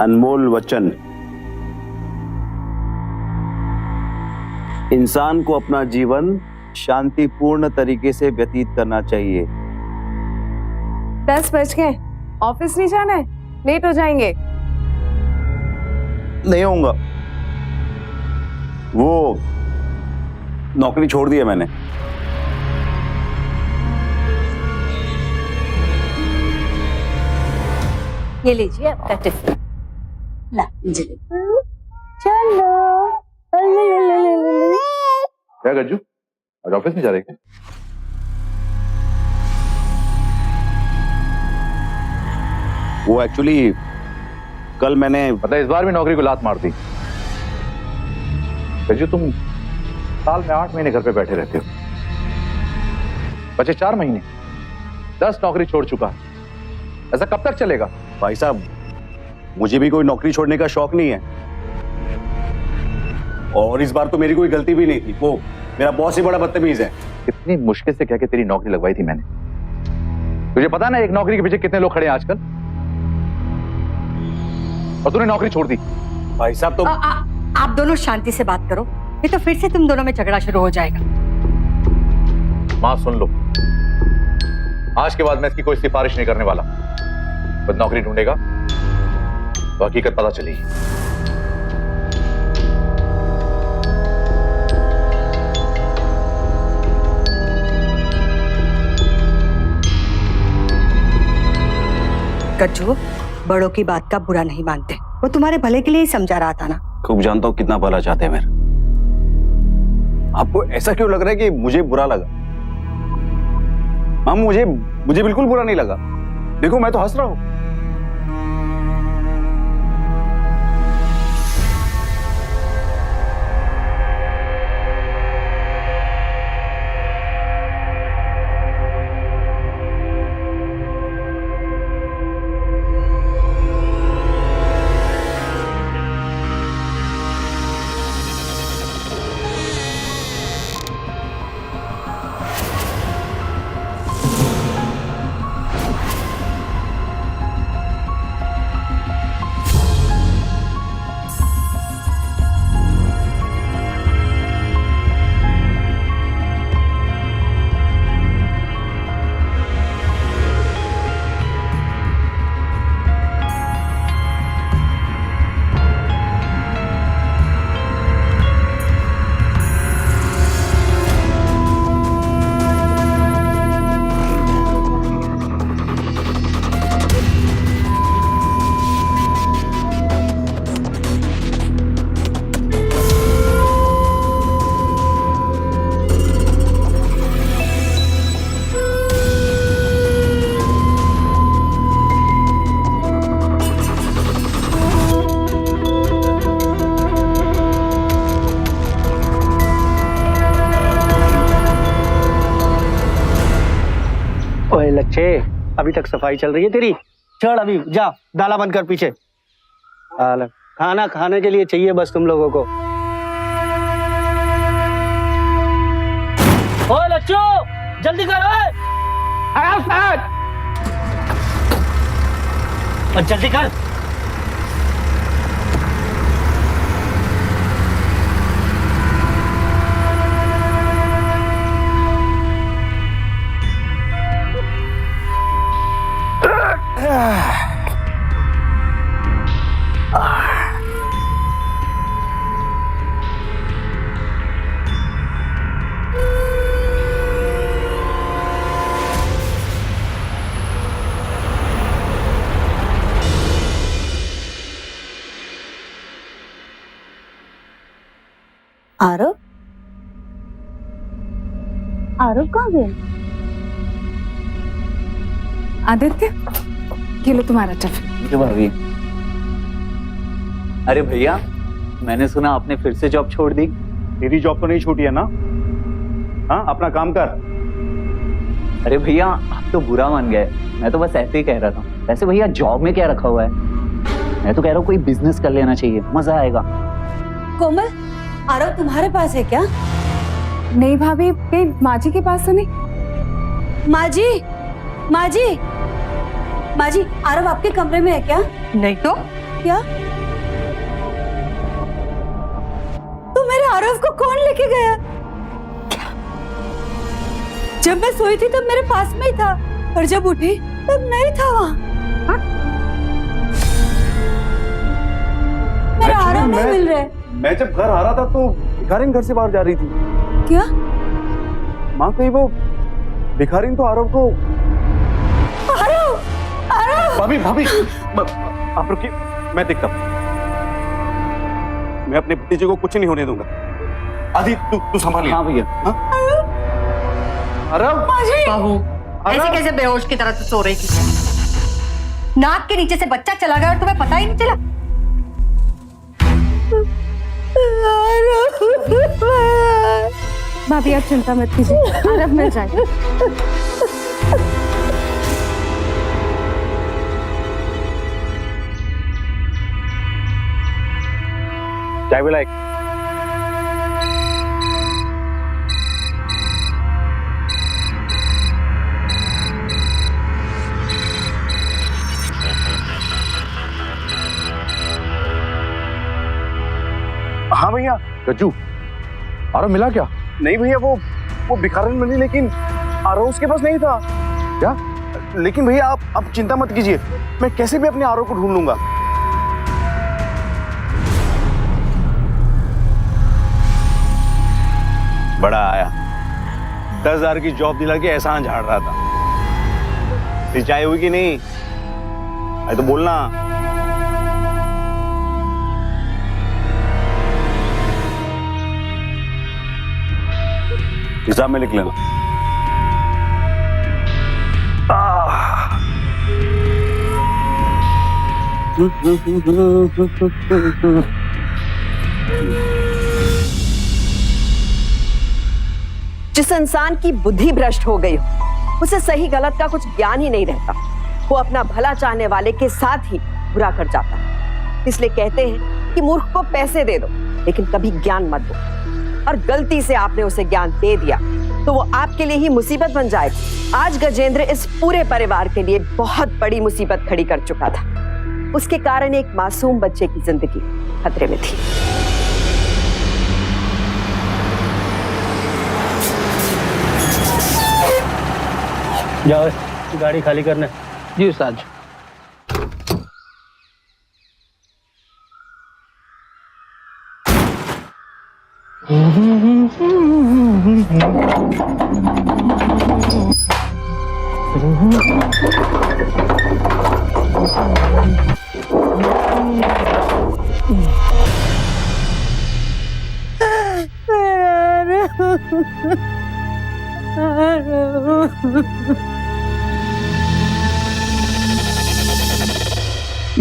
अनमोल वचन। इंसान को अपना जीवन शांतिपूर्ण तरीके से व्यतीत करना चाहिए। 10 बज गए, ऑफिस नहीं जाना है? लेट हो जाएंगे। नहीं होऊंगा, वो नौकरी छोड़ दी है मैंने। ये लीजिए आपका टिफिन। ला मुझे चलो। क्या गज्जू, आज ऑफिस नहीं जा रहे क्या? वो एक्चुअली कल मैंने पता है इस बार भी नौकरी को लात मार दी। गज्जू तुम साल में 8 महीने घर पे बैठे रहते हो, बचे 4 महीने, 10 नौकरी छोड़ चुका। ऐसा कब तक चलेगा? भाई साहब, मुझे भी कोई नौकरी छोड़ने का शौक नहीं है, और इस बार तो मेरी कोई गलती भी नहीं थी। वो मेरा बॉस ही बड़ा बदतमीज है। कितनी मुश्किल से कह के तेरी नौकरी लगवाई थी मैंने। तुझे पता ना एक नौकरी के पीछे कितने लोग खड़े हैं आजकल, और तूने नौकरी छोड़ दी। भाई साहब तो आप दोनों शांति से बात करो, नहीं तो फिर से तुम दोनों में झगड़ा शुरू हो जाएगा। मां सुन लो, आज के बाद मैं इसकी कोई सिफारिश नहीं करने वाला। बस नौकरी ढूंढेगा तो हकीकत पता चलेगी। गज्जू, बड़ों की बात का बुरा नहीं मानते, वो तुम्हारे भले के लिए ही समझा रहा था ना। खूब जानता हूं कितना भला चाहते हैं मेरा। आपको ऐसा क्यों लग रहा है कि मुझे बुरा लगा? हाँ, मुझे बिल्कुल बुरा नहीं लगा। देखो मैं तो हंस रहा हूं। लच्छे, अभी तक सफाई चल रही है तेरी? चढ़ अभी, जा डाला बंद कर पीछे। खाना खाने के लिए चाहिए बस तुम लोगों को। ओए लच्चू, जल्दी कर और जल्दी कर। आरव, आरव कहाँ गए? आदित्य, ये लो तुम्हारा टिफिन। भाभी, अरे भैया, मैंने सुना आपने फिर से जॉब छोड़ दी। तेरी जॉब तो नहीं छूटी है ना? हाँ, अपना काम कर। अरे भैया, आप तो बुरा मान गए, मैं तो बस ऐसे ही कह रहा था। वैसे भैया, जॉब में क्या रखा हुआ है? मैं तो कह रहा हूँ कोई बिजनेस कर लेना चाहिए, मजा आएगा। कोमल, आरव तुम्हारे पास है क्या? नहीं भाभी, माँ जी के पास तो नहीं। माँ जी, आरव आपके कमरे में है क्या? नहीं तो क्या? तो मेरे आरव को कौन लेके गया? क्या? जब मैं सोई थी तब मेरे पास में ही था, और जब उठी तब नहीं था वहाँ। मेरा आरव नहीं मिल रहा है। मैं जब घर आ रहा था तो भिखारिन घर से बाहर जा रही थी। क्या? माँ कहीं वो भिखारिन तो आरव को। आरव! आरव! भाभी भाभी आप रुकिए, मैं देखता हूँ। मैं अपने भतीजे को कुछ नहीं होने दूंगा। आदि तू संभालिए। हाँ भैया। आरव! बाबू, ऐसे कैसे बेहोश की तरह सो रही थी? नाक के नीचे से बच्चा चला गया और तुम्हें पता ही नहीं चला? भाभी आप चिंता मत कीजिए, आरव मिल जाएगा। चाय पिलाए? हाँ भैया। गज्जू, आरव मिला क्या? नहीं भैया, वो भिखारिन मिली, लेकिन आरव उसके पास नहीं था। क्या? लेकिन भैया आप चिंता मत कीजिए, मैं कैसे भी अपने आरव को ढूंढ लूंगा। बड़ा आया, 10,000 की जॉब दिला के एहसान झाड़ रहा था। सिंचाई हुई कि नहीं? अरे तो बोलना। हिसाब में लिख लेना। जिस इंसान की बुद्धि भ्रष्ट हो गई हो, उसे सही गलत का कुछ ज्ञान ही नहीं रहता। वो अपना भला चाहने वाले के साथ ही बुरा कर जाता है। इसलिए कहते हैं कि मूर्ख को पैसे दे दो, लेकिन कभी ज्ञान मत दो। और गलती से आपने उसे ज्ञान दे दिया तो वो आपके लिए ही मुसीबत बन जाएगा। आज गजेंद्र इस पूरे परिवार के लिए बहुत बड़ी मुसीबत खड़ी कर चुका था। उसके कारण एक मासूम बच्चे की जिंदगी खतरे में थी। जाओ गाड़ी खाली करने। जी उस्ताद।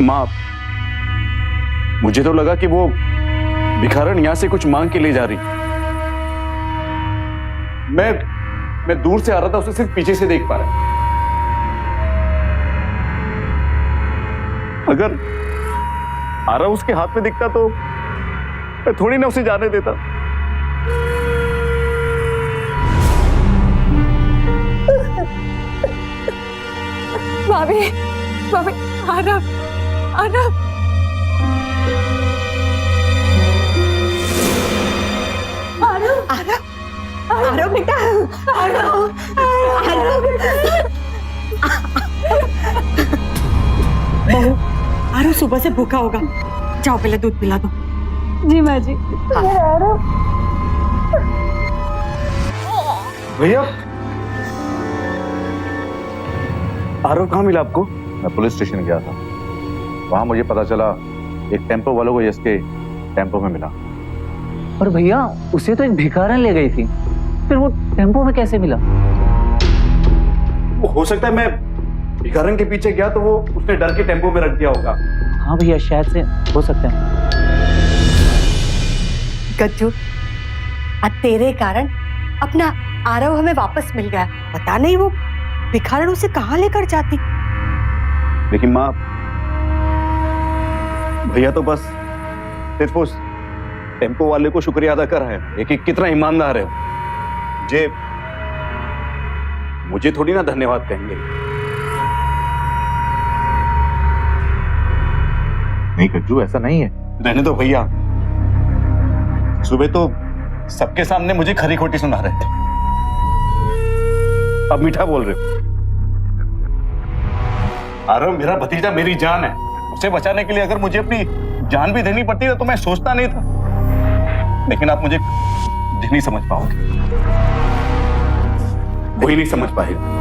माँ, मुझे तो लगा कि वो भिखारन यहां से कुछ मांग के ले जा रही। मैं दूर से आ रहा था, उसे सिर्फ पीछे से देख पा रहा। अगर आरव उसके हाथ में दिखता तो मैं थोड़ी ना उसे जाने देता। भाभी भाभी, आरव आरव। आरव बेटा, आरव बहू, आरव सुबह से भूखा होगा, जाओ पहले दूध पिला दो। जी माँ जी। भैया, आरव कहाँ मिला आपको? मैं पुलिस स्टेशन गया था, वहां मुझे पता चला एक टेम्पो वालों को इसके टेम्पो में मिला। पर भैया उसे तो एक भिखारन ले गई थी, फिर वो टेम्पो में कैसे मिला? वो हो सकता है मैं भिखारन के पीछे गया तो वो उसने डर के टेम्पो में रख दिया होगा। हाँ भैया, शायद से हो सकता है। गज्जू, आज तेरे कारण अपना आरव हमें वापस मिल गया। पता नहीं वो भिखारन उसे कहाँ लेकर जाती। लेकिन माँ, भैया तो बस सिर्फ उस टेम्पो वाले को शुक्रिया अदा कर रहे हैं कि कितना ईमानदार है। मुझे थोड़ी ना धन्यवाद कहेंगे। नहीं गज्जू, ऐसा नहीं है। रहने दो भैया, सुबह तो सबके सामने मुझे खरी खोटी सुना रहे थे, अब मीठा बोल रहे हो। आरव मेरा भतीजा मेरी जान है, उसे बचाने के लिए अगर मुझे अपनी जान भी देनी पड़ती है तो मैं सोचता नहीं था, लेकिन आप मुझे नहीं समझ पाओगे, कोई नहीं समझ पाएगा।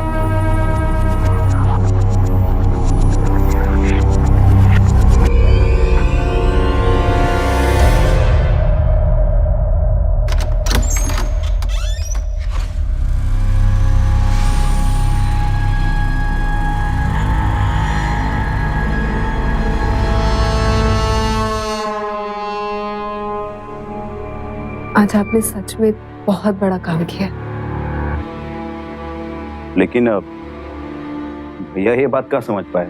आज आपने सच में बहुत बड़ा काम किया। लेकिन अब भैया ये बात कहाँ समझ पाए?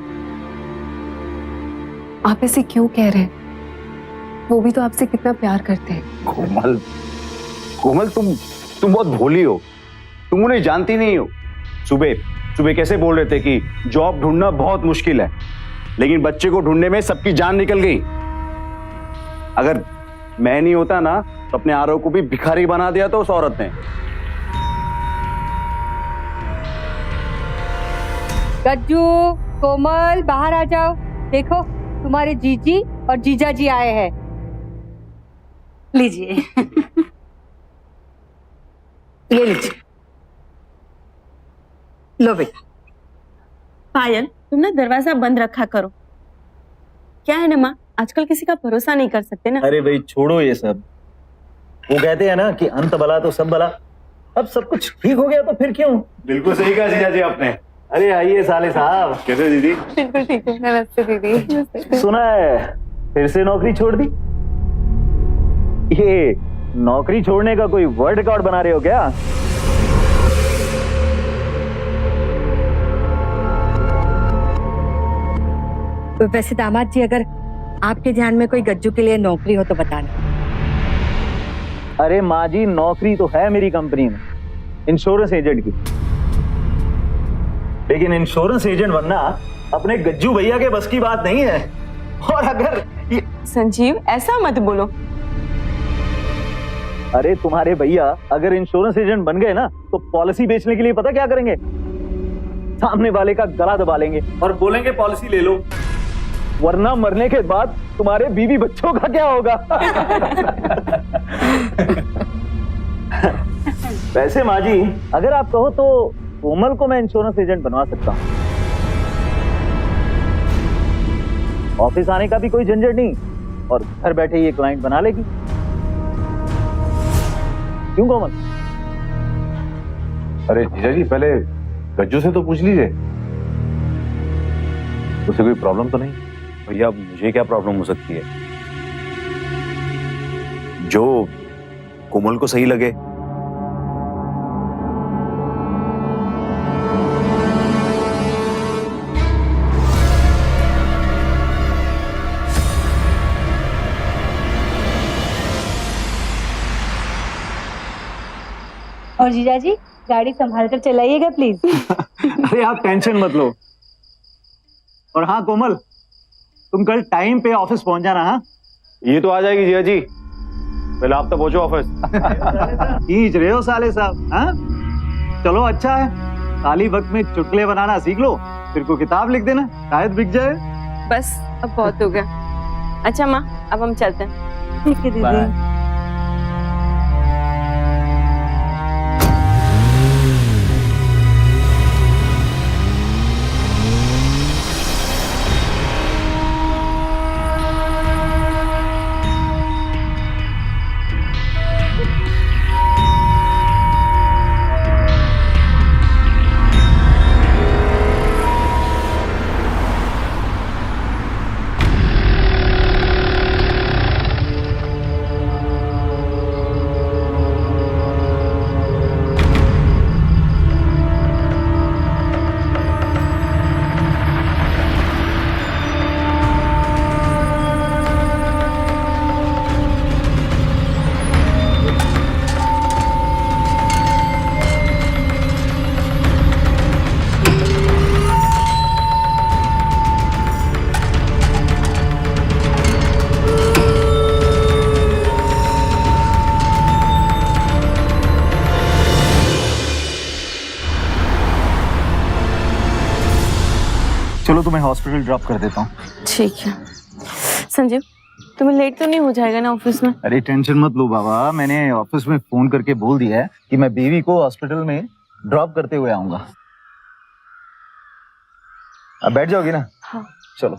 आप ऐसे क्यों कह रहे हैं? वो भी तो आपसे कितना प्यार करते हैं। कोमल, कोमल तुम बहुत भोली हो, तुम उन्हें जानती नहीं हो। सुबह कैसे बोल रहे थे कि जॉब ढूंढना बहुत मुश्किल है, लेकिन बच्चे को ढूंढने में सबकी जान निकल गई। अगर मैं नहीं होता ना तो अपने आरव को भी भिखारी बना दिया था उस औरत ने। गज्जू, कोमल, बाहर आ जाओ। देखो तुम्हारे जीजी और जीजा जी आए हैं। लीजिए। ये लीजिए। लो बेटा। पायल, तुम ना दरवाजा बंद रखा करो। क्या है ना माँ, आजकल किसी का भरोसा नहीं कर सकते ना। अरे भाई छोड़ो ये सब, वो कहते हैं ना कि अंत भला तो सब भला। अब सब कुछ ठीक हो गया तो फिर क्यों। बिल्कुल सही कहा जीजा जी आपने। अरे आइए साले साहब। कैसे दीदी? बिल्कुल ठीक है। नमस्ते दीदी। सुना है फिर से नौकरी छोड़ दी? ये नौकरी छोड़ने का कोई वर्ल्ड रिकॉर्ड बना रहे हो क्या? वैसे दामाद जी, अगर आपके ध्यान में कोई गज्जू के लिए नौकरी हो तो बताना। अरे माँ जी, नौकरी तो है मेरी कंपनी में, इंश्योरेंस एजेंट की। लेकिन इंश्योरेंस एजेंट बनना अपने गज्जू भैया के बस की बात नहीं है। और अगर ये... संजीव, ऐसा मत बोलो। अरे तुम्हारे भैया अगर इंश्योरेंस एजेंट बन गए ना तो पॉलिसी बेचने के लिए पता क्या करेंगे? सामने वाले का गला दबा लेंगे और बोलेंगे पॉलिसी ले लो, वरना मरने के बाद तुम्हारे बीवी बच्चों का क्या होगा? वैसे माँ जी, अगर आप कहो तो कोमल को मैं इंश्योरेंस एजेंट बनवा सकता हूँ। ऑफिस आने का भी कोई झंझट नहीं और घर बैठे ये क्लाइंट बना लेगी। क्यों कोमल? अरे जीजा जी, पहले गज्जू से तो पूछ लीजिए, उसे कोई प्रॉब्लम तो नहीं? भैया मुझे क्या प्रॉब्लम हो सकती है? जो कोमल को सही लगे। और जीजा जी, गाड़ी संभाल कर चलाइएगा प्लीज। अरे आप टेंशन मत लो। और हाँ कोमल, तुम कल टाइम पे ऑफिस पहुंच जाना। हाँ, ये तो आ जाएगी जीजा जी, पहले आप तो पहुंचो ऑफिस। खींच रहे हो साले साहब। हाँ चलो, अच्छा है, खाली वक्त में चुटकुले बनाना सीख लो, फिर को किताब लिख देना, शायद बिक जाए। बस अब बहुत हो गया। अच्छा माँ, अब हम चलते हैं। ठीक है दीदी। चलो तुम्हें हॉस्पिटल ड्रॉप कर देता हूँ। ठीक है। संजीव, तुम्हें लेट तो नहीं हो जाएगा ना ऑफिस में? अरे टेंशन मत लो बाबा, मैंने ऑफिस में फोन करके बोल दिया है कि मैं बीवी को हॉस्पिटल में ड्रॉप करते हुए आऊंगा। अब बैठ जाओगी ना? हाँ। चलो।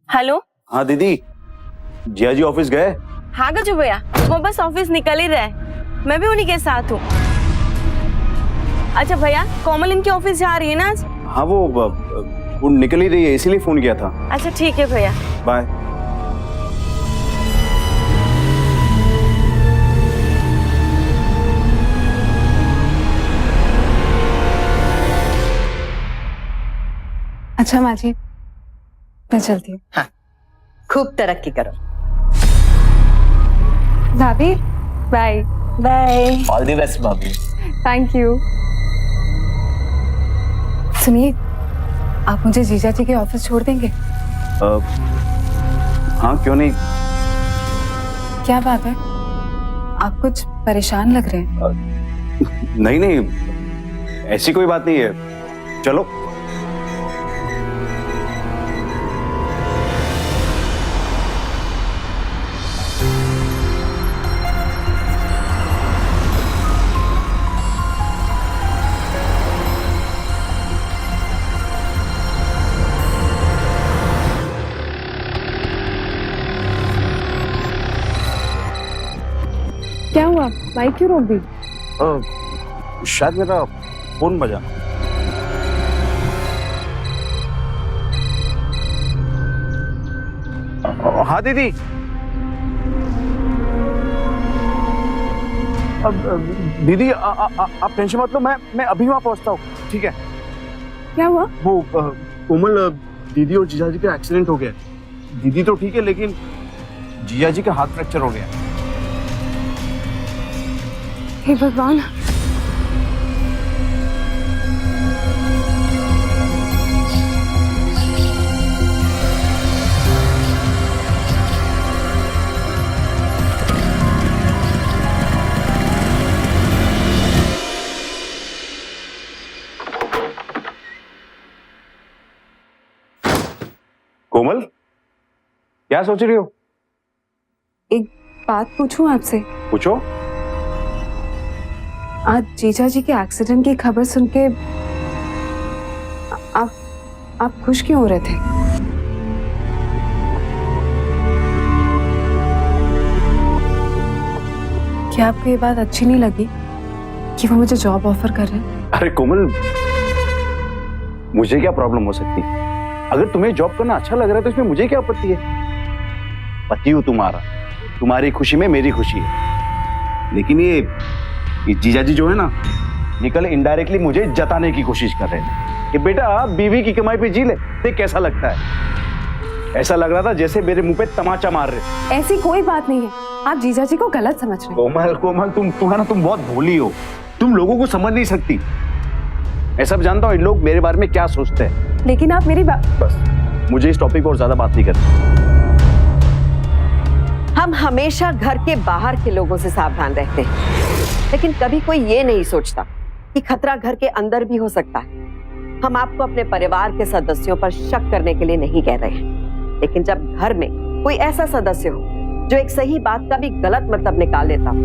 हेलो। हाँ दीदी, जिया जी ऑफिस गए? हाँ गजू भैया, वो बस ऑफिस निकल ही रहे, मैं भी उन्हीं के साथ हूँ। अच्छा भैया, कोमल इनके ऑफिस जा रही है ना आज? हाँ वो निकल ही रही है, इसीलिए फोन किया था। अच्छा ठीक है भैया, बाय। अच्छा माँ जी, मैं चलती हूँ। हाँ, खूब तरक्की करो। भाभी bye. Bye. All the best भाभी। Thank you. सुनिए, आप मुझे जीजा जी के ऑफिस छोड़ देंगे? हाँ क्यों नहीं। क्या बात है, आप कुछ परेशान लग रहे हैं। नहीं नहीं, ऐसी कोई बात नहीं है, चलो। क्या हुआ, बाइक क्यों रोक दी? शायद मेरा फोन बजा। हाँ दीदी। दीदी आप टेंशन मत लो, मैं अभी वहां पहुंचता हूँ, ठीक है? क्या हुआ? वो कोमल दीदी और जीजा जी का एक्सीडेंट हो गया। दीदी तो ठीक है, लेकिन जीजा जी का हाथ फ्रैक्चर हो गया। हे भगवान। कोमल, क्या सोच रही हो? एक बात पूछूं आपसे? पूछो। आज जीजा जी के एक्सीडेंट की खबर सुन के आप खुश क्यों हो रहे थे? क्या आपको ये बात अच्छी नहीं लगी कि वो मुझे जॉब ऑफर कर रहे हैं? अरे कोमल, मुझे क्या प्रॉब्लम हो सकती? अगर तुम्हें जॉब करना अच्छा लग रहा है तो इसमें मुझे क्या आपत्ति है? पति हूं तुम्हारा, तुम्हारी खुशी में मेरी खुशी है। लेकिन ये जीजाजी जो है ना, ये कल इनडायरेक्टली मुझे जताने की कोशिश कर रहे हैं कि बेटा बीवी की कमाई पे जी ले, देख कैसा लगता है। ऐसा लग रहा था जैसे मेरे मुंह पे तमाचा मार रहे। ऐसी कोई बात नहीं है, आप जीजा जी को गलत समझ रहे हैं। कोमल कोमल, तुम बहुत भोली हो, तुम लोगों को समझ नहीं सकती। मैं सब जानता हूँ इन लोग मेरे बारे में क्या सोचते हैं। लेकिन आप मेरी बात। बस मुझे इस टॉपिक पर और ज्यादा बात नहीं करनी। हम हमेशा घर के बाहर के लोगों से सावधान रहते हैं, लेकिन कभी कोई ये नहीं सोचता कि खतरा घर के अंदर भी हो सकता है। हम आपको अपने परिवार के सदस्यों पर शक करने के लिए नहीं कह रहे हैं, लेकिन जब घर में कोई ऐसा सदस्य हो जो एक सही बात का भी गलत मतलब निकाल लेता हो,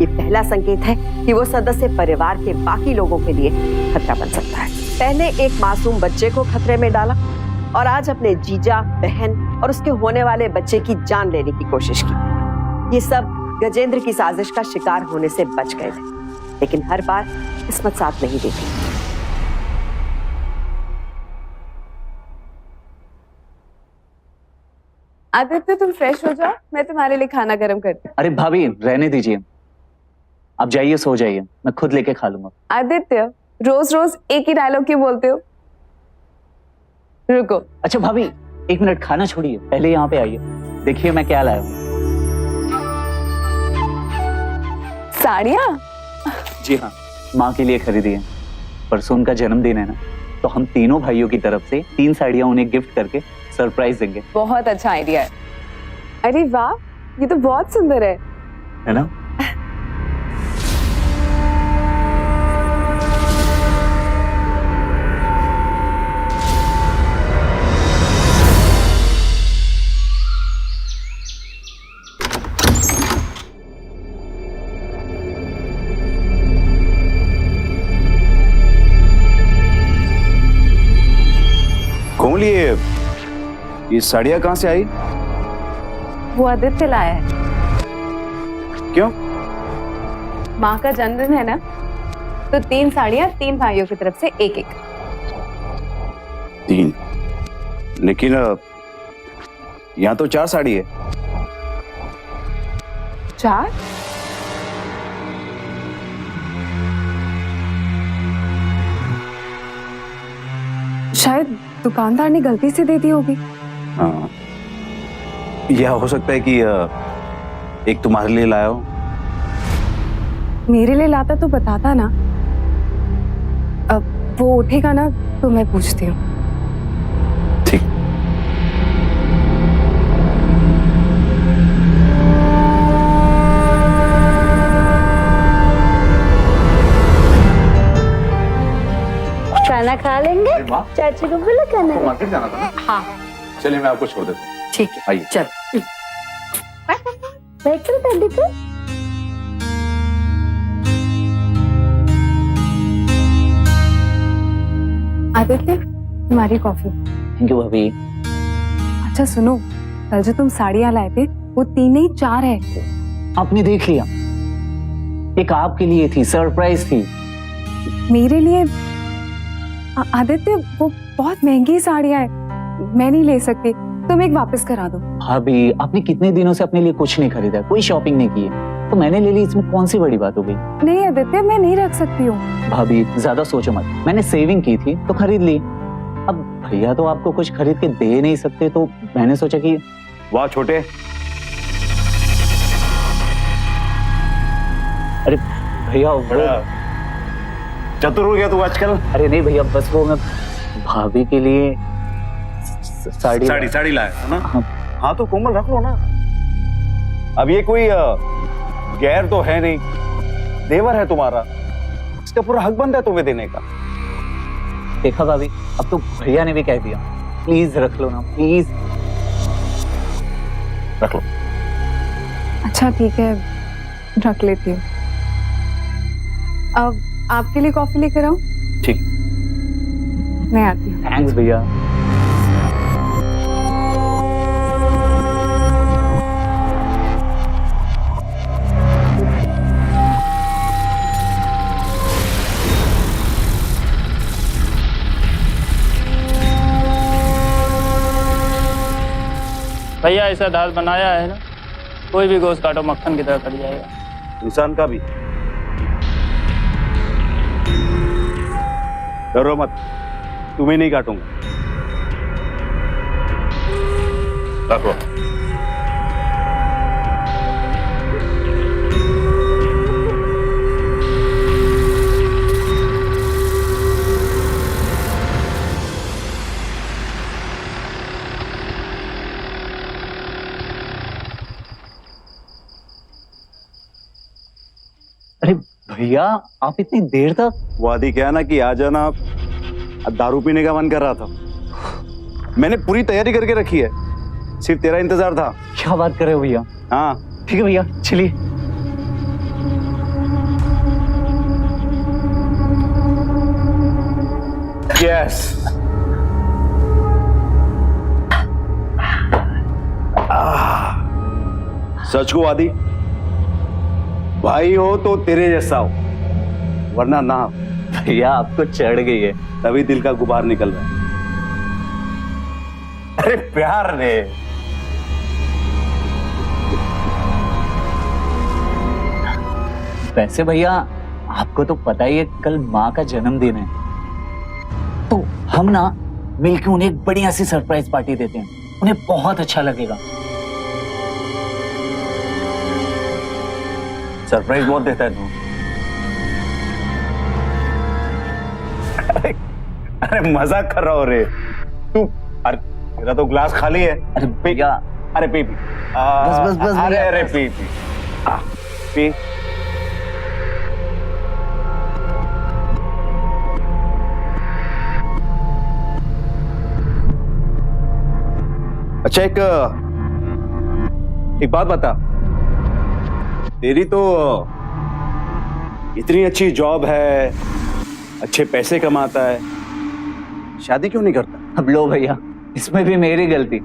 ये पहला संकेत है कि वो सदस्य परिवार के बाकी लोगों के लिए खतरा बन सकता है। पहले एक मासूम बच्चे को खतरे में डाला और आज अपने जीजा, बहन और उसके होने वाले बच्चे की जान लेने की कोशिश की। ये सब गजेंद्र की साजिश का शिकार होने से बच गए थे, लेकिन हर बार किस्मत साथ नहीं देती। आदित्य, तुम फ्रेश हो जाओ, मैं तुम्हारे लिए खाना गर्म करती हूँ। अरे भाभी रहने दीजिए, आप जाइए सो जाइए, मैं खुद लेके खा लूंगा। आदित्य, रोज रोज एक ही डायलॉग क्यों बोलते हो? रुको। अच्छा भाभी, एक मिनट, खाना छोड़िए, पहले यहाँ पे आइए, देखिए मैं क्या लाया हूँ। साड़ियाँ? जी हाँ, माँ के लिए खरीदी है, परसों उनका जन्मदिन है ना, तो हम तीनों भाइयों की तरफ से 3 साड़ियां उन्हें गिफ्ट करके सरप्राइज देंगे, बहुत अच्छा आइडिया है। अरे वाह, ये तो बहुत सुंदर है। है ना? कोमल, ये साड़ियाँ कहाँ से आई? वो आदित्य लाया है। क्यों? माँ का जन्मदिन है ना, तो 3 साड़ियाँ 3 भाइयों की तरफ से एक एक। 3? लेकिन यहाँ तो 4 साड़ी है। 4? शायद दुकानदार ने गलती से दे दी होगी। हाँ, यह हो सकता है कि एक तुम्हारे लिए लाया हो। मेरे लिए लाता तो बताता ना। अब वो उठेगा ना तो मैं पूछती हूँ। ठीक। खाना खा लेंगे? चाची को बोला खाना। मार्केट जाना था ना? हाँ चलिए मैं आपको छोड़ देता हूँ। ठीक है, आइए। चल बैठो दादी को। आदित्य, तुम्हारी कॉफी। थैंक यू भाभी। अच्छा सुनो, कल जो तुम साड़ियाँ लाए थे वो 3 नहीं 4 है। आपने देख लिया, एक आपके लिए थी, सरप्राइज थी। मेरे लिए आदित्य वो बहुत महंगी साड़ियाँ है, मैं नहीं ले सकती। तुम एक वापस करा दो। भाभी, आपने कितने दिनों से अपने लिए कुछ नहीं खरीदा, कोई शॉपिंग नहीं की है, तो मैंने ले ली, इसमें कौन सी बड़ी बात हो गई? नहीं आदित्य, मैं नहीं रख सकती हूँ। भाभी ज्यादा सोचो मत, मैंने सेविंग की थी तो खरीद ली। अब भैया तो आपको कुछ खरीद के दे नहीं सकते, तो मैंने सोचा कि वाह छोटे। अरे भैया वो, चतुर हो गया तू आजकल। अरे नहीं भैया, बस वो मैं भाभी के लिए साड़ी लाया है ना? हाँ। हाँ तो कोमल रख लो ना। अब ये कोई गैर तो है नहीं, देवर है तुम्हारा, इसका पूरा हक बनता है तुम्हें देने का। देखा भाभी, अब तो भैया ने भी कह दिया, प्लीज रख लो ना, प्लीज रख लो। अच्छा ठीक है, रख लेती हूँ। अब आपके लिए कॉफी लेकर आऊं? ठीक। मैं आती हूँ। थैंक्स भैया। भैया ऐसा दाल बनाया है ना, कोई भी गोश्त काटो मक्खन की तरह कट जाएगा। इंसान का भी। डरो मत, तुम्हें नहीं काटूंगा। रखो। अरे भैया, आप इतनी देर तक? वादी क्या ना कि आ जाना, दारू पीने का मन कर रहा था। मैंने पूरी तैयारी करके रखी है, सिर्फ तेरा इंतजार था। क्या बात कर रहे हो भैया? हाँ ठीक है भैया, चलिए। यस। सच को वादी, भाई हो तो तेरे जैसा हो, वरना ना। भैया आपको चढ़ गई है। तभी दिल का गुबार निकल रहा है। अरे प्यार ने। वैसे भैया आपको तो पता ही है, कल माँ का जन्मदिन है, तो हम ना मिलकर उन्हें एक बढ़िया सी सरप्राइज पार्टी देते हैं, उन्हें बहुत अच्छा लगेगा। सरप्राइज बहुत देता है तू। अरे मजाक कर रहा हो रे तू। अरे तेरा तो ग्लास खाली है। अरे भैया अरे पी पी। बस अरे भैया, अरे बस। P P P. अच्छा एक बात बता, तेरी तो इतनी अच्छी जॉब है, अच्छे पैसे कमाता है, शादी क्यों नहीं करता? अब लो भैया, इसमें भी मेरी गलती।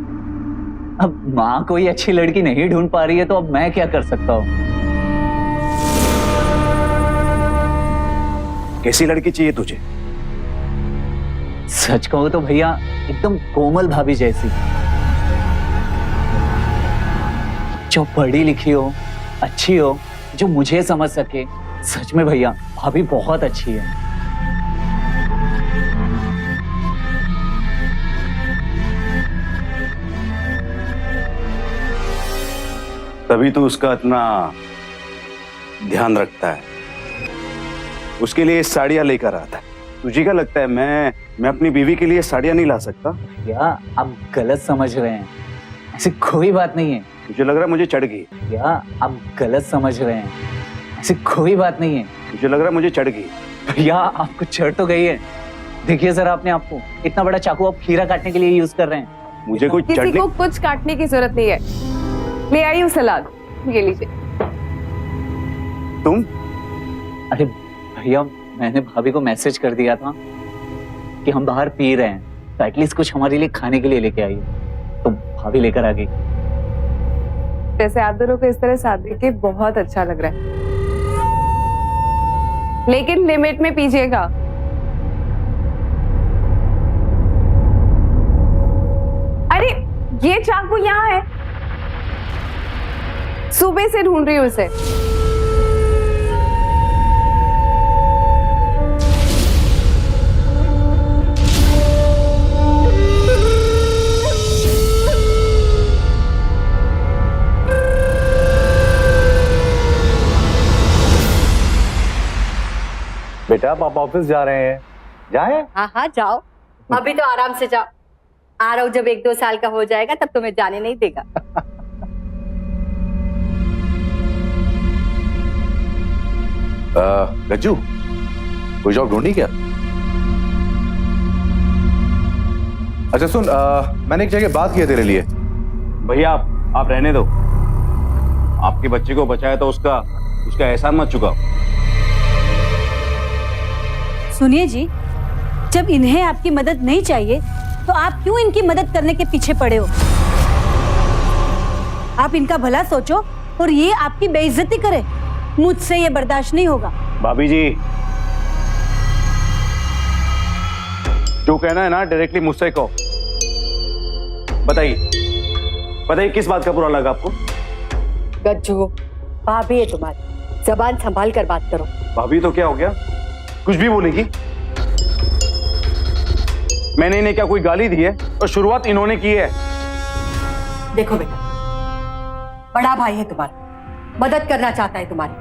अब माँ कोई अच्छी लड़की नहीं ढूंढ पा रही है तो अब मैं क्या कर सकता हूँ? कैसी लड़की चाहिए तुझे? सच कहूँ तो भैया एकदम कोमल भाभी जैसी, जो पढ़ी लिखी हो, अच्छी हो, जो मुझे समझ सके। सच में भैया भाभी बहुत अच्छी है। तभी तो उसका इतना ध्यान रखता है, उसके लिए साड़ियां लेकर आता है। तुझे क्या लगता है मैं अपनी बीवी के लिए साड़ियां नहीं ला सकता? भैया आप गलत समझ रहे हैं, ऐसी कोई बात नहीं है। मुझे लग रहा है मुझे चढ़ गई। भैया आप गलत समझ रहे हैं, ऐसी कोई बात नहीं है। मुझे लग रहा है मुझे चढ़ गई। भैया आपको चढ़ तो गई है। देखिए जरा अपने आप को, इतना बड़ा चाकू आप खीरा काटने के लिए यूज कर रहे हैं। मुझे कोई किसी चढ़ने को कुछ काटने की जरूरत नहीं है। ले आई हूँ सलाद, ये लीजिए। तुम? अरे भैया मैंने भाभी को मैसेज कर दिया था कि हम बाहर पी रहे हैं, तो एटलीस्ट कुछ हमारे लिए खाने के लिए लेके आइए, तो भाभी लेकर आ गई। जैसे आप दोनों को इस तरह साथ देख के बहुत अच्छा लग रहा है, लेकिन लिमिट में पीजिएगा। अरे ये चाकू यहाँ है, सुबह से ढूंढ रही हूँ उसे। बेटा आप ऑफिस जा रहे हैं, जाए? हाँ हाँ जाओ, अभी तो आराम से जाओ। आ रहा हूँ, जब 1-2 साल का हो जाएगा तब तुम्हें जाने नहीं देगा। गज्जू कोई जॉब ढूंढी क्या? अच्छा सुन, मैंने एक जगह बात की है तेरे लिए। भैया आप रहने दो। आपके बच्चे को बचाया तो उसका एहसान मत चुकाओ। सुनिए जी, जब इन्हें आपकी मदद नहीं चाहिए तो आप क्यों इनकी मदद करने के पीछे पड़े हो? आप इनका भला सोचो और ये आपकी बेइज्जती करे। मुझसे ये बर्दाश्त नहीं होगा। भाभी जी, जो कहना है ना डायरेक्टली मुझसे कहो। बताइए किस बात का बुरा लगा आपको? गज्जू, भाभी है तुम्हारी, जबान संभाल कर बात करो। भाभी तो क्या हो गया, कुछ भी बोलेगी? मैंने इन्हें क्या कोई गाली दी है? और शुरुआत इन्होंने की है। देखो बेटा, बड़ा भाई है तुम्हारा, मदद करना चाहता है तुम्हारी,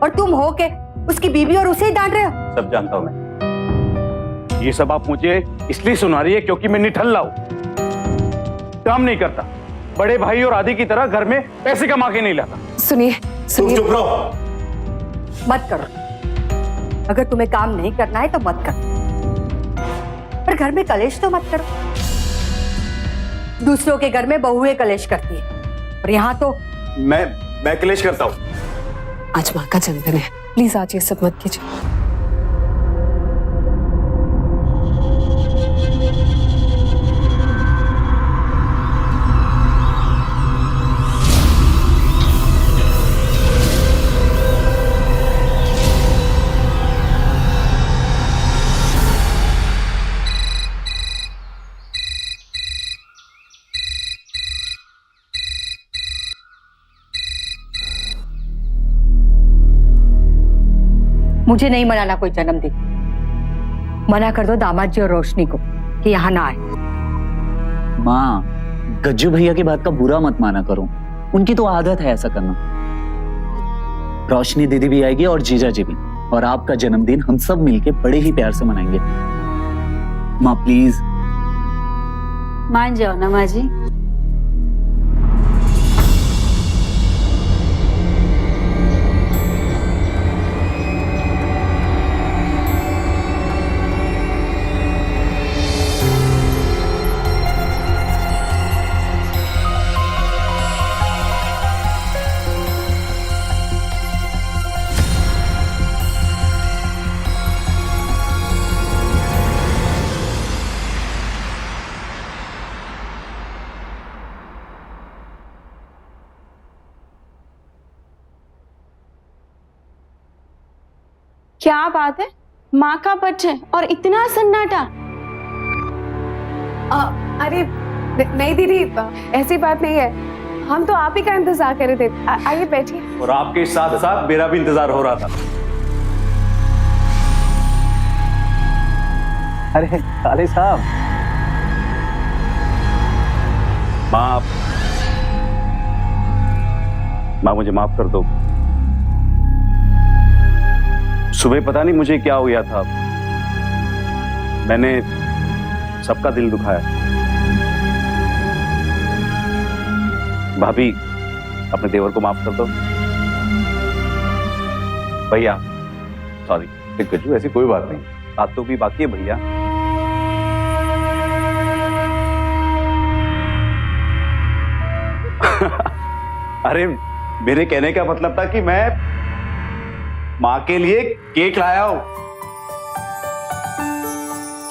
और तुम हो के उसकी बीवी और उसे ही डांट रहे हो। सब जानता हूं मैं। ये सब आप मुझे इसलिए सुना रही है क्योंकि मैं निठल्ला हूं, काम नहीं करता, बड़े भाई और आदि की तरह घर में पैसे कमा के नहीं लाता। सुनिए सुनिए, चुप रहो। मत करो, अगर तुम्हें काम नहीं करना है तो मत करो, पर घर में कलेश तो मत करो। दूसरों के घर में बहुएं कलेश करती है, और यहाँ तो मैं कलेश करता हूं। आज माँ का जन्मदिन है, प्लीज आज ये सब मत कीजिए। मुझे नहीं मनाना कोई जन्मदिन। मना कर दो दामाद जी और रोशनी को कि यहाँ ना आए। माँ, गज्जू भैया की बात का बुरा मत माना करो, उनकी तो आदत है ऐसा करना। रोशनी दीदी भी आएगी और जीजा जी भी। और आपका जन्मदिन हम सब मिलके बड़े ही प्यार से मनाएंगे। माँ प्लीज। मान जाओ ना माँ जी। क्या बात है, माँ का बर्थडे और इतना सन्नाटा। अरे नहीं दीदी, ऐसी बात नहीं है, हम तो आप ही का इंतजार कर रहे थे। आइए बैठिए। और आपके साथ साथ मेरा भी इंतजार हो रहा था। अरे साले साहब, माँ मुझे माफ कर दो। सुबह पता नहीं मुझे क्या हो गया था, मैंने सबका दिल दुखाया। भाभी, अपने देवर को माफ कर दो। भैया सॉरी, गज्जू ऐसी कोई बात नहीं, बात तो भी बाकी है भैया। अरे मेरे कहने का मतलब था कि मैं माँ के लिए केक लाया हूं।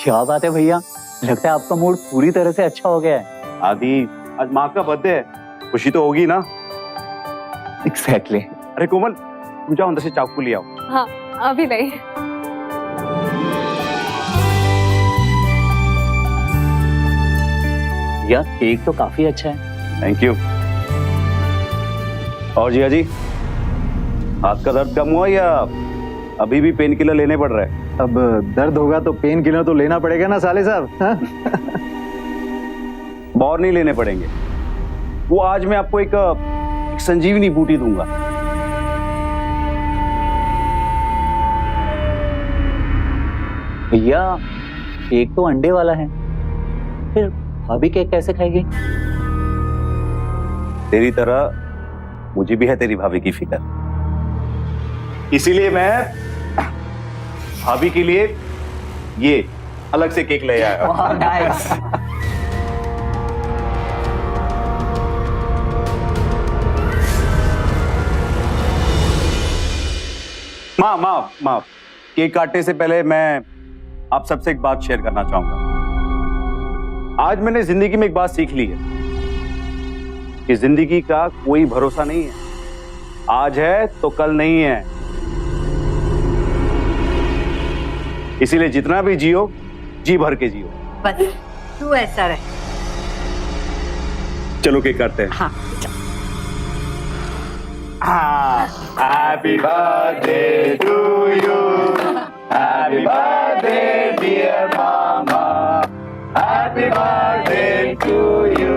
क्या बात है भैया, लगता है आपका मूड पूरी तरह से अच्छा हो गया है। आदि, आज माँ का बर्थडे है, खुशी तो होगी ना। एग्जैक्टली। अरे कोमल, तुम जाओ अंदर से चाकू ले आओ। हाँ अभी नहीं। यार केक तो काफी अच्छा है। Thank you. और जिया जी, हाथ का दर्द कम हुआ या अभी भी पेन किलर लेने पड़ रहा है? अब दर्द होगा तो पेन किलर तो लेना पड़ेगा ना साले साहब। हाँ? और नहीं लेने पड़ेंगे, वो आज मैं आपको एक संजीवनी बूटी दूंगा। भैया केक तो अंडे वाला है, फिर भाभी केक कैसे खाएगी? तेरी तरह मुझे भी है तेरी भाभी की फिक्र, इसीलिए मैं भाभी के लिए ये अलग से केक ले आया। वाह, नाइस। माँ, केक काटने से पहले मैं आप सबसे एक बात शेयर करना चाहूंगा। आज मैंने जिंदगी में एक बात सीख ली है कि जिंदगी का कोई भरोसा नहीं है, आज है तो कल नहीं है। इसीलिए जितना भी जियो, जी भर के जियो। बस तू ऐसा रहे। चलो केक काटते हैं। हाँ happy birthday to you, happy birthday dear मामा, हैप्पी बर्थडे टू यू।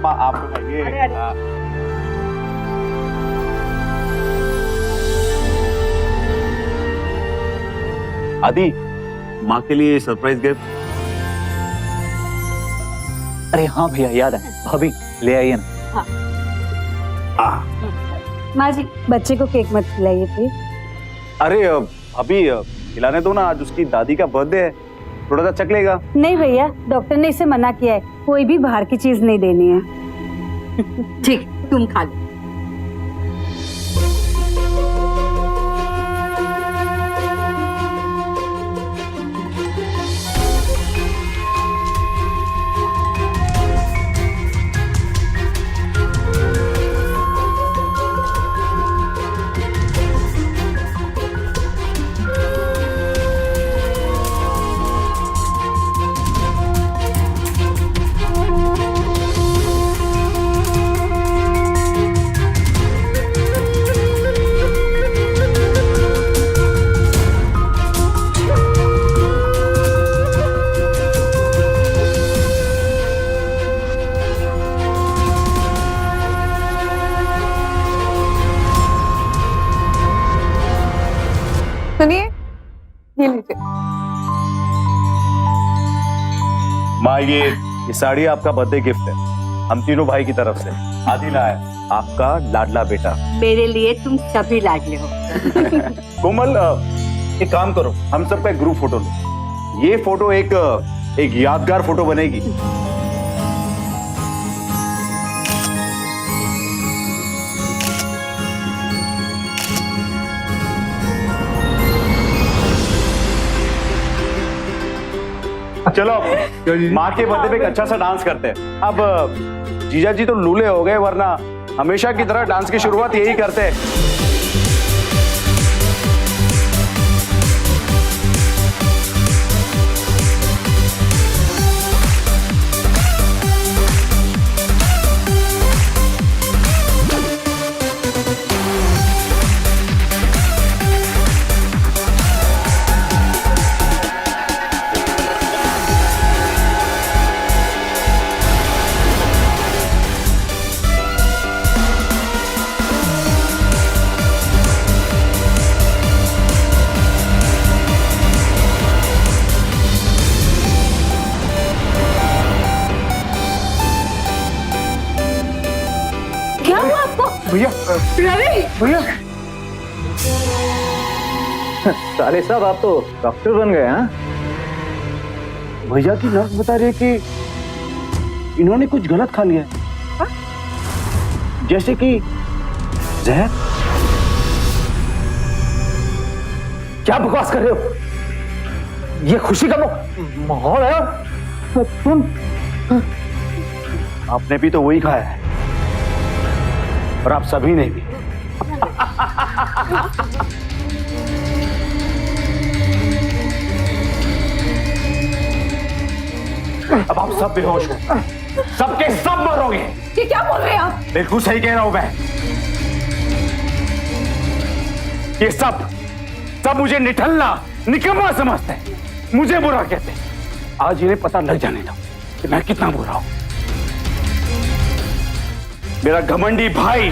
आप बताइए। आदि, माँ के लिए सरप्राइज गिफ्ट। अरे हाँ भैया, याद है, भाभी ले आइए ना। माँ जी, बच्चे को केक मत खिलाइए प्लीज। अरे अभी खिलाने दो ना, आज उसकी दादी का बर्थडे है, थोड़ा सा चख लेगा। नहीं भैया, डॉक्टर ने इसे मना किया है, कोई भी बाहर की चीज नहीं देनी है। ठीक, तुम खा लो। ये लीजिए। माँ ये साड़ी आपका बर्थडे गिफ्ट है, हम तीनों भाई की तरफ से। आदिला है आपका लाडला बेटा। मेरे लिए तुम सभी लाडले हो। कोमल एक काम करो, हम सबका एक ग्रुप फोटो लो। ये फोटो एक यादगार फोटो बनेगी। चलो माँ के बर्थडे पे एक अच्छा सा डांस करते हैं। अब जीजा जी तो लूले हो गए, वरना हमेशा की तरह डांस की शुरुआत यही करते हैं। क्या हुआ आपको? भैया रवि, भैया साले साहब आप तो डॉक्टर बन गए हाँ? भैया की नर्स बता रही है कि इन्होंने कुछ गलत खा लिया है, जैसे कि जहर। क्या बकवास कर रहे हो? ये खुशी का माहौल है। तुम आपने भी तो वही खाया है और आप सभी ने भी। अब आप सब बेहोश हो, सबके सब मरोगे। ये क्या बोल रहे हैं आप? बिल्कुल सही कह रहा हूं मैं। ये सब मुझे निठल्ला निकम्मा समझते हैं, मुझे बुरा कहते हैं। आज इन्हें पता लग जाने दो कि मैं कितना बुरा हूं। मेरा घमंडी भाई,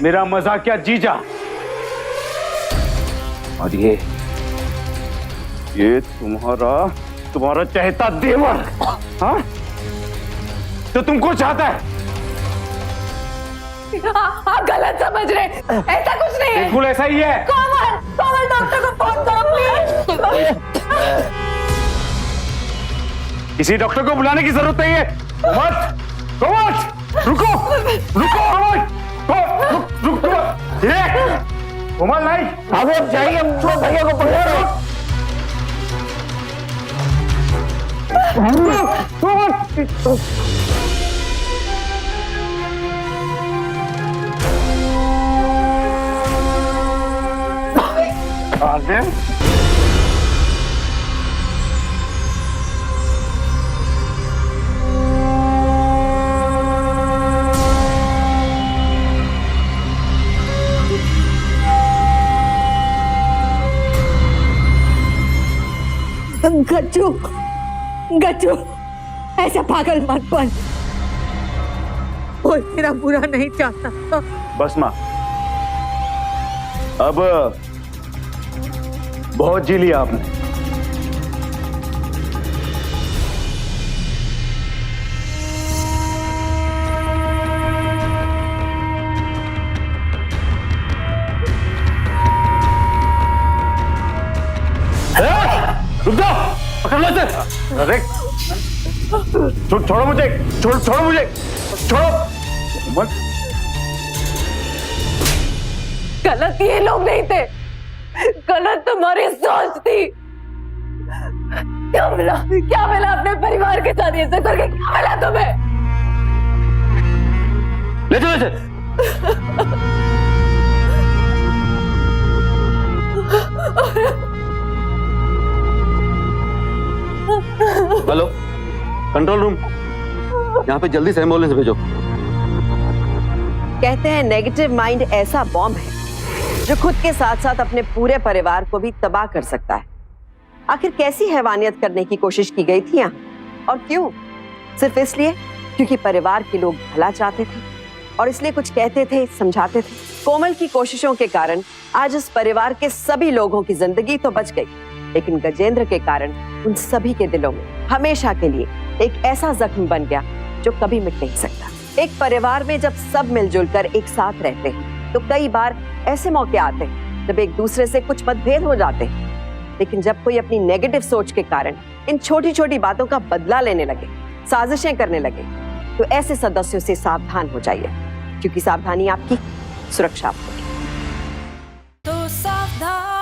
मेरा मजाकिया जीजा और ये तुम्हारा चहेता देवर, हाँ? तो तुमको चाहता है? आप गलत समझ रहे हैं, ऐसा कुछ नहीं है। बिल्कुल ऐसा ही है। कोमल डॉक्टर को फोन करो प्लीज। किसी डॉक्टर को बुलाने की जरूरत नहीं है। कोमल, रुको, कोमल, रुको, कोमल नहीं, अब जाइए, भैया को पकड़ो। आदिल, गच्चू, गच्चू, ऐसा पागल मत बन। कोई तेरा बुरा नहीं चाहता। बस माँ, अब बहुत जी लिया आपने। रुक जाओ, पकड़ लो इसे। अरे छोड़ो मुझे, छोड़ो मुझे, छोड़ो मत। गलत ये लोग नहीं थे, गलत तुम्हारी सोच थी। क्या मिला अपने परिवार के साथ ये सब करके? क्या मिला तुम्हें? ले चलो इसे। हेलो, कंट्रोल रूम, यहाँ पे जल्दी से एम्बुलेंस भेजो। कहते हैं नेगेटिव माइंड ऐसा बॉम्ब है जो खुद के साथ साथ अपने पूरे परिवार को भी तबाह कर सकता है। आखिर कैसी हैवानियत करने की कोशिश की गई थी यहाँ, और क्यों? सिर्फ इसलिए क्योंकि परिवार के लोग भला चाहते थे। और इसलिए कुछ कहते थे, समझाते थे। कोमल की कोशिशों के कारण आज इस परिवार के सभी लोगों की जिंदगी तो बच गई, लेकिन गजेंद्र के कारण उन सभी के दिलों में हमेशा के लिए एक ऐसा जख्म बन गया जो कभी मिट नहीं सकता। एक परिवार में जब सब मिलजुल कर एक साथ रहते हैं तो कई बार ऐसे मौके आते हैं जब एक दूसरे से कुछ मतभेद हो जाते हैं, लेकिन जब कोई अपनी नेगेटिव सोच के कारण इन छोटी छोटी बातों का बदला लेने लगे, साजिशें करने लगे, तो ऐसे सदस्यों से सावधान हो जाइए, क्योंकि सावधानी आपकी सुरक्षा आपकी। तो सावधान